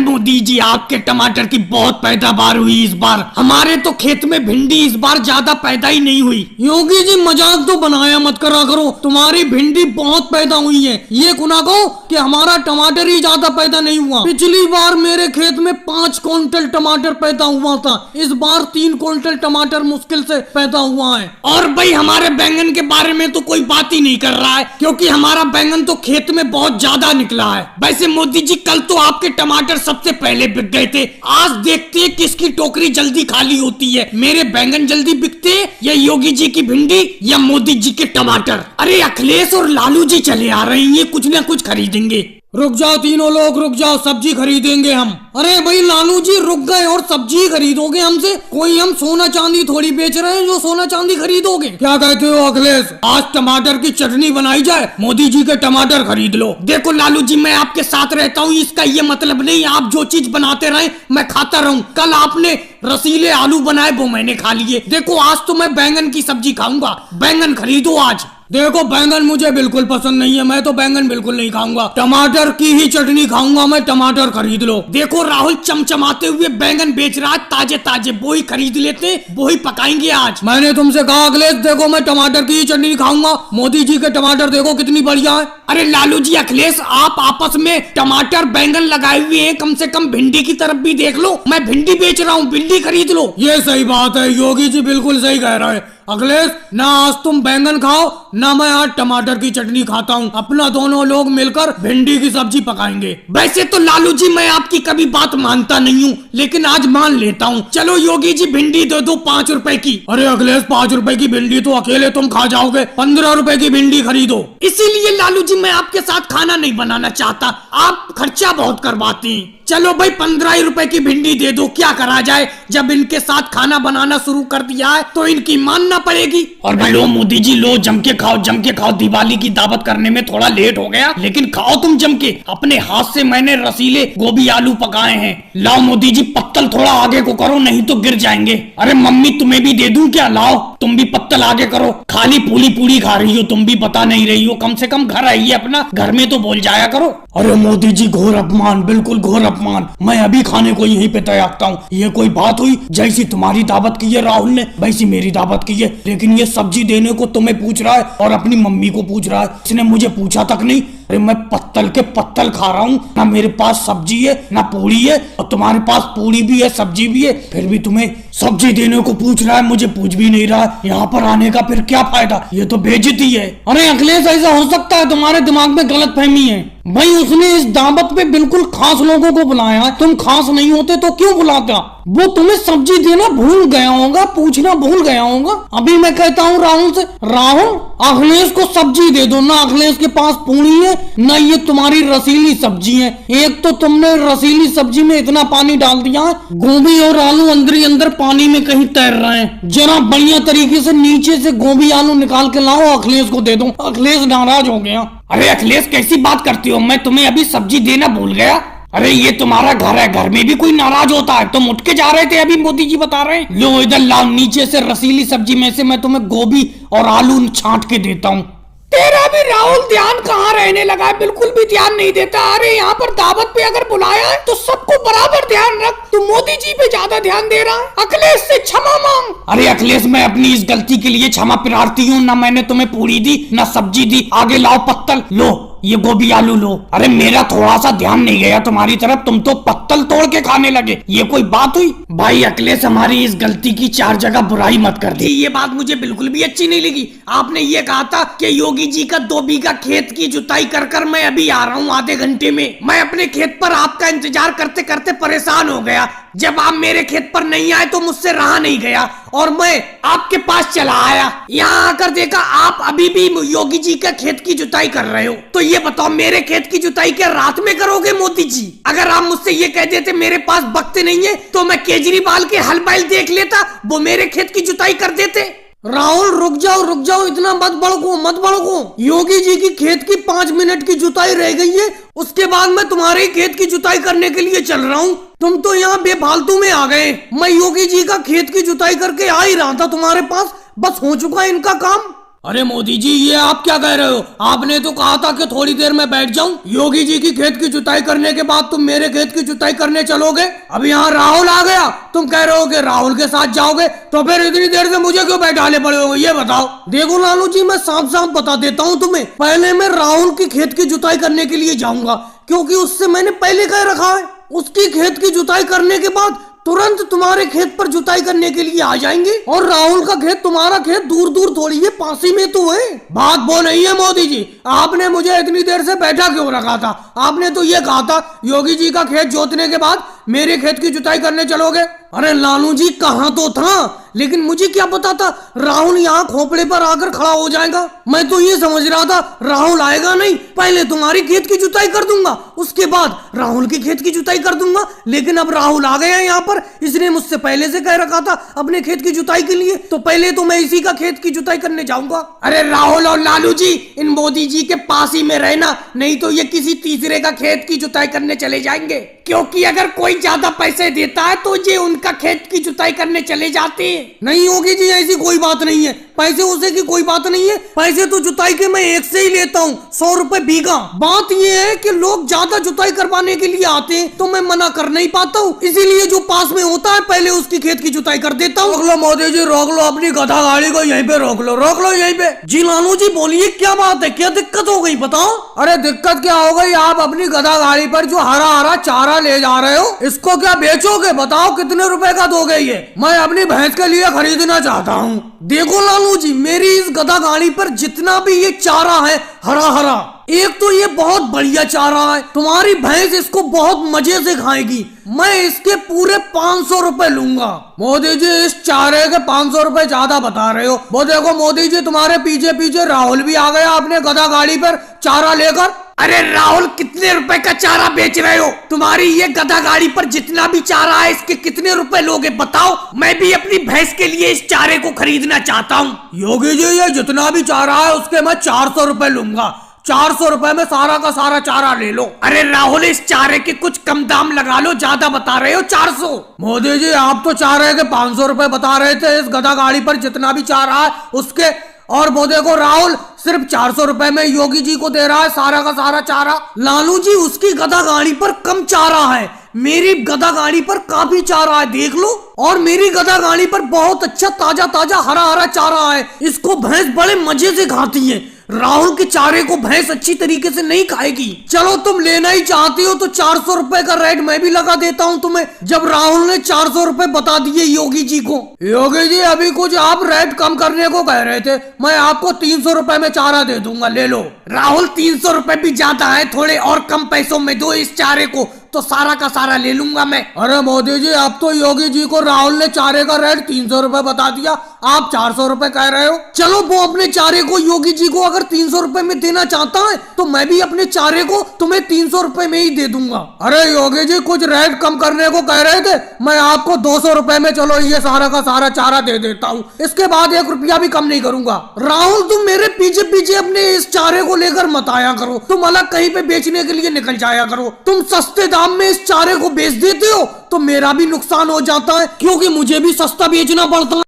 मोदी जी, आपके टमाटर की बहुत पैदावार हुई इस बार। हमारे तो खेत में भिंडी इस बार ज्यादा पैदा ही नहीं हुई। योगी जी मजाक तो बनाया मत करा करो, तुम्हारी भिंडी बहुत पैदा हुई है। ये कुना कहो कि हमारा टमाटर ही ज्यादा पैदा नहीं हुआ। पिछली बार मेरे खेत में 5 क्विंटल टमाटर पैदा हुआ था, इस बार 3 क्विंटल टमाटर मुश्किल से पैदा हुआ है। और भाई हमारे बैंगन के बारे में तो कोई बात ही नहीं कर रहा है, क्योंकि हमारा बैंगन तो खेत में बहुत ज्यादा निकला है। वैसे मोदी जी, कल तो आपके टमाटर सबसे पहले बिक गए थे। आज देखते हैं किसकी टोकरी जल्दी खाली होती है, मेरे बैंगन जल्दी बिकते या योगी जी की भिंडी या मोदी जी के टमाटर। अरे अखिलेश और लालू जी चले आ रहे हैं, ये कुछ ना कुछ खरीदेंगे। रुक जाओ तीनों लोग, रुक जाओ, सब्जी खरीदेंगे हम। अरे भाई लालू जी रुक गए और सब्जी खरीदोगे हमसे? कोई हम सोना चांदी थोड़ी बेच रहे हैं जो सोना चांदी खरीदोगे। क्या कहते हो अखिलेश, आज टमाटर की चटनी बनाई जाए, मोदी जी के टमाटर खरीद लो। देखो लालू जी, मैं आपके साथ रहता हूँ, इसका ये मतलब नहीं आप जो चीज बनाते रहे मैं खाता रहूँ। कल आपने रसीले आलू बनाए, वो मैंने खा लिए। देखो आज तो मैं बैंगन की सब्जी खाऊंगा, बैंगन खरीदो आज। देखो बैंगन मुझे बिल्कुल पसंद नहीं है, मैं तो बैंगन बिल्कुल नहीं खाऊंगा, टमाटर की ही चटनी खाऊंगा मैं, टमाटर खरीद लो। देखो राहुल चमचमाते हुए बैंगन बेच रहा है ताजे ताजे, वो ही खरीद लेते, वो ही पकाएंगे आज। मैंने तुमसे कहा अखिलेश, देखो मैं टमाटर की ही चटनी खाऊंगा, मोदी जी के टमाटर देखो कितनी बढ़िया है। अरे लालू जी, अखिलेश आप आपस में टमाटर बैंगन लगाए हुए हैं, कम से कम भिंडी की तरफ भी देख लो। मैं भिंडी बेच रहा हूँ, भिंडी खरीद लो। ये सही बात है, योगी जी बिल्कुल सही कह रहे हैं। अखिलेश, ना आज तुम बैंगन खाओ ना मैं आज टमाटर की चटनी खाता हूँ, अपना दोनों लोग मिलकर भिंडी की सब्जी पकाएंगे। वैसे तो लालू जी मैं आपकी कभी बात मानता नहीं हूँ, लेकिन आज मान लेता हूँ। चलो योगी जी भिंडी दे दो 5 रुपए की। अरे अखिलेश, 5 रुपए की भिंडी तो अकेले तुम खा जाओगे, 15 रुपए की भिंडी खरीदो। इसीलिए लालू जी मैं आपके साथ खाना नहीं बनाना चाहता, आप खर्चा बहुत करवाते हैं। चलो भाई 15 रुपए की भिंडी दे दो, क्या करा जाए, जब इनके साथ खाना बनाना शुरू कर दिया है तो इनकी मानना पड़ेगी। और भाई लो मोदी जी, लो जम के खाओ, जम के खाओ। दिवाली की दावत करने में थोड़ा लेट हो गया, लेकिन खाओ तुम जम के। अपने हाथ से मैंने रसीले गोभी आलू पकाए हैं। लाओ मोदी जी, पत्तल थोड़ा आगे को करो, नहीं तो गिर जाएंगे। अरे मम्मी तुम्हें भी दे दूं क्या? लाओ तुम भी पत्तल आगे करो। खाली पूरी पूरी खा रही हो तुम भी, बता नहीं रही हो। कम से कम घर आइए अपना, घर में तो बोल जाया करो। अरे मोदी जी, घोर अपमान, बिल्कुल घोर अपमान। मैं अभी खाने को यहीं पे तैयार हूँ। ये कोई बात हुई? जैसी तुम्हारी दावत की है राहुल ने, वैसी मेरी दावत की है, लेकिन ये सब्जी देने को तुम्हें पूछ रहा है और अपनी मम्मी को पूछ रहा है, इसने मुझे पूछा तक नहीं। अरे मैं पत्तल के पत्तल खा रहा हूँ, ना मेरे पास सब्जी है ना पूरी है, और तुम्हारे पास पूरी भी है सब्जी भी है, फिर भी तुम्हें सब्जी देने को पूछ रहा है, मुझे पूछ भी नहीं रहा है। यहाँ पर आने का फिर क्या फायदा, ये तो बेइज्जती है। अरे अखिलेश, ऐसा हो सकता है तुम्हारे दिमाग में गलत फहमी है। भाई उसने इस दावत पे बिल्कुल खास लोगों को बुलाया है, तुम खास नहीं होते तो क्यों बुलाता? वो तुम्हें सब्जी देना भूल गया होगा, पूछना भूल गया होगा। अभी मैं कहता हूँ राहुल से, राहुल अखिलेश को सब्जी दे दो ना, अखिलेश के पास पूरी है ना ये तुम्हारी रसीली सब्जी है। एक तो तुमने रसीली सब्जी में इतना पानी डाल दिया है, गोभी और आलू अंदर ही अंदर पानी में कहीं तैर रहे हैं। जरा बढ़िया तरीके से नीचे से गोभी आलू निकाल के लाओ, अखिलेश को दे दो। अखिलेश नाराज हो गया। अरे अखिलेश, कैसी बात करती हो, मैं तुम्हें अभी सब्जी देना भूल गया। अरे ये तुम्हारा घर है, घर में भी कोई नाराज होता है? तुम उठ के जा रहे थे अभी, मोदी जी बता रहे हैं। लो इधर लाओ, नीचे से रसीली सब्जी में से मैं तुम्हें गोभी और आलू छांट के देता हूँ। तेरा भी राहुल ध्यान कहाँ रहने लगा है, बिल्कुल भी ध्यान नहीं देता। अरे यहाँ पर दावत पे अगर बुलाया है तो सबको बराबर ध्यान रख, तू मोदी जी पे ज्यादा ध्यान दे रहा है। अखिलेश से क्षमा मांग। अरे अखिलेश, मैं अपनी इस गलती के लिए क्षमा प्रार्थी हूँ, ना मैंने तुम्हें पूरी दी ना सब्जी दी। आगे लाओ पत्तल, लो ये गोभी आलू लो। अरे मेरा थोड़ा सा ध्यान नहीं गया तुम्हारी तरफ, तुम तो पत्तल तोड़ के खाने लगे, ये कोई बात हुई? भाई अखिलेश, हमारी इस गलती की 4 जगह बुराई मत कर दी, ये बात मुझे बिल्कुल भी अच्छी नहीं लगी। आपने ये कहा था कि योगी जी का 2 बीघा खेत की जुताई कर कर मैं अभी आ रहा हूँ आधे घंटे में। मैं अपने खेत पर आपका इंतजार करते करते परेशान हो गया। जब आप मेरे खेत पर नहीं आए तो मुझसे रहा नहीं गया और मैं आपके पास चला आया। यहाँ आकर देखा आप अभी भी योगी जी का खेत की जुताई कर रहे हो। तो ये बताओ, मेरे खेत की जुताई क्या रात में करोगे मोदी जी? अगर आप मुझसे ये कह देते मेरे पास वक्त नहीं है तो मैं केजरीवाल के हल बैल देख लेता, वो मेरे खेत की जुताई कर देते। राहुल रुक जाओ, इतना मत भड़को। योगी जी की खेत की 5 मिनट की जुताई रह गई है, उसके बाद मैं तुम्हारे खेत की जुताई करने के लिए चल रहा हूँ। तुम तो यहाँ बेफालतू में आ गए। मैं योगी जी का खेत की जुताई करके आ ही रहा था तुम्हारे पास, बस हो चुका है इनका काम। अरे मोदी जी, ये आप क्या कह रहे हो? आपने तो कहा था कि थोड़ी देर में बैठ जाऊं। योगी जी की खेत की जुताई करने के बाद तुम मेरे खेत की जुताई करने चलोगे। अब यहाँ राहुल आ गया, तुम कह रहे हो कि राहुल के साथ जाओगे, तो फिर इतनी देर से मुझे क्यों बैठाने पड़े हो, ये बताओ। देखो लालू जी, मैं साफ साफ बता देता हूँ तुम्हें, पहले मैं राहुल की खेत की जुताई करने के लिए जाऊंगा, क्योंकि उससे मैंने पहले कह रखा है। उसकी खेत की जुताई करने के बाद तुरंत तुम्हारे खेत पर जुताई करने के लिए आ जाएंगे। और राहुल का खेत, तुम्हारा खेत दूर दूर थोड़ी है, पास ही में तो है। बात वो नहीं है मोदी जी, आपने मुझे इतनी देर से बैठा क्यों रखा था? आपने तो ये कहा था योगी जी का खेत जोतने के बाद मेरे खेत की जुताई करने चलोगे। अरे लालू जी, कहा तो था, लेकिन मुझे क्या पता था राहुल यहाँ खोपड़े पर आकर खड़ा हो जाएगा। मैं तो ये समझ रहा था राहुल आएगा नहीं, पहले तुम्हारी खेत की जुताई कर दूंगा, उसके बाद राहुल की खेत की जुताई कर दूंगा। लेकिन अब राहुल आ गया यहाँ पर, इसने मुझसे पहले से कह रखा था अपने खेत की जुताई के लिए, तो पहले तो मैं इसी का खेत की जुताई करने जाऊंगा। अरे राहुल और लालू जी, इन मोदी जी के पास ही में रहना, नहीं तो ये किसी तीसरे का खेत की जुताई करने चले जाएंगे। क्योंकि अगर कोई ज्यादा पैसे देता है तो ये उनका खेत की जुताई करने चले जाते हैं। नहीं होगी जी, ऐसी कोई बात नहीं है, पैसे उसे की कोई बात नहीं है। पैसे तो जुताई के मैं एक से ही लेता हूँ, 100 रुपए बीघा। बात ये है कि लोग ज्यादा जुताई करवाने के लिए आते हैं तो मैं मना कर नहीं पाता हूँ, इसीलिए जो पास में होता है पहले उसकी खेत की जुताई कर देता हूँ। रोक लो मोदी जी, रोक लो अपनी गधा गाड़ी को, यहीं पे रोक लो यहीं पे। जी लालू जी बोलिए, क्या बात है, क्या दिक्कत हो गई बताओ। अरे दिक्कत क्या हो गई, आप अपनी गधा गाड़ी पर जो हरा हरा चारा ले जा रहे हो, इसको क्या बेचोगे? बताओ कितने रुपए का दोगे ये? मैं अपनी भैंस के लिए खरीदना चाहता हूँ। देखो लालू जी, मेरी इस गधा गाड़ी पर जितना भी ये चारा है हरा हरा, एक तो ये बहुत बढ़िया चारा है, तुम्हारी भैंस इसको बहुत मजे से खाएगी। मैं इसके पूरे 500 रुपए लूंगा। मोदी जी, इस चारे के 500 रुपए ज्यादा बता रहे हो। वो देखो मोदी जी, तुम्हारे पीछे पीछे राहुल भी आ गया अपने गधा गाड़ी पर चारा लेकर। अरे राहुल, कितने रुपए का चारा बेच रहे हो? तुम्हारी ये गधा गाड़ी पर जितना भी चारा है, इसके कितने रुपए लोगे बताओ? मैं भी अपनी भैंस के लिए इस चारे को खरीदना चाहता हूँ। योगी जी, ये जितना भी चारा है उसके मैं 400 रुपए लूंगा। 400 रुपए में सारा का सारा चारा ले लो। अरे राहुल, इस चारे के कुछ कम दाम लगा लो, ज्यादा बता रहे हो 400। मोदी जी, आप तो चारे के 500 रुपए बता रहे थे, इस गधा गाड़ी पर जितना भी चारा है उसके। और वो देखो राहुल सिर्फ 400 रुपए में योगी जी को दे रहा है सारा का सारा चारा। लालू जी, उसकी गधा गाड़ी पर कम चारा है, मेरी गधा गाड़ी पर काफी चारा है, देख लो। और मेरी गधा गाड़ी पर बहुत अच्छा ताजा ताजा हरा हरा चारा है, इसको भैंस बड़े मजे से खाती है। राहुल के चारे को भैंस अच्छी तरीके से नहीं खाएगी। चलो तुम लेना ही चाहती हो तो 400 रुपए का रेट मैं भी लगा देता हूँ तुम्हें, जब राहुल ने 400 रुपए बता दिए योगी जी को। योगी जी, अभी कुछ आप रेट कम करने को कह रहे थे, मैं आपको 300 रुपए में चारा दे दूंगा, ले लो। राहुल, 300 रुपए भी ज्यादा है, थोड़े और कम पैसों में दो इस चारे को, तो सारा का सारा ले लूंगा मैं। अरे मोदी जी, अब तो योगी जी को राहुल ने चारे का रेट 300 रुपए बता दिया, आप 400 रुपए कह रहे हो। चलो वो अपने चारे को योगी जी को अगर 300 रुपए में देना चाहता है तो मैं भी अपने चारे को तुम्हें 300 रुपए में ही दे दूंगा। अरे योगी जी, कुछ रेट कम करने को कह रहे थे, मैं आपको 200 रुपए में चलो ये सारा का सारा चारा दे देता हूँ, इसके बाद 1 रुपया भी कम नहीं करूंगा। राहुल, तुम मेरे पीछे पीछे अपने इस चारे को लेकर मत आया करो, तुम अलग कहीं पे बेचने के लिए निकल जाया करो। तुम सस्ते दाम में इस चारे को बेच देते हो तो मेरा भी नुकसान हो जाता है, क्योंकि मुझे भी सस्ता बेचना पड़ता है।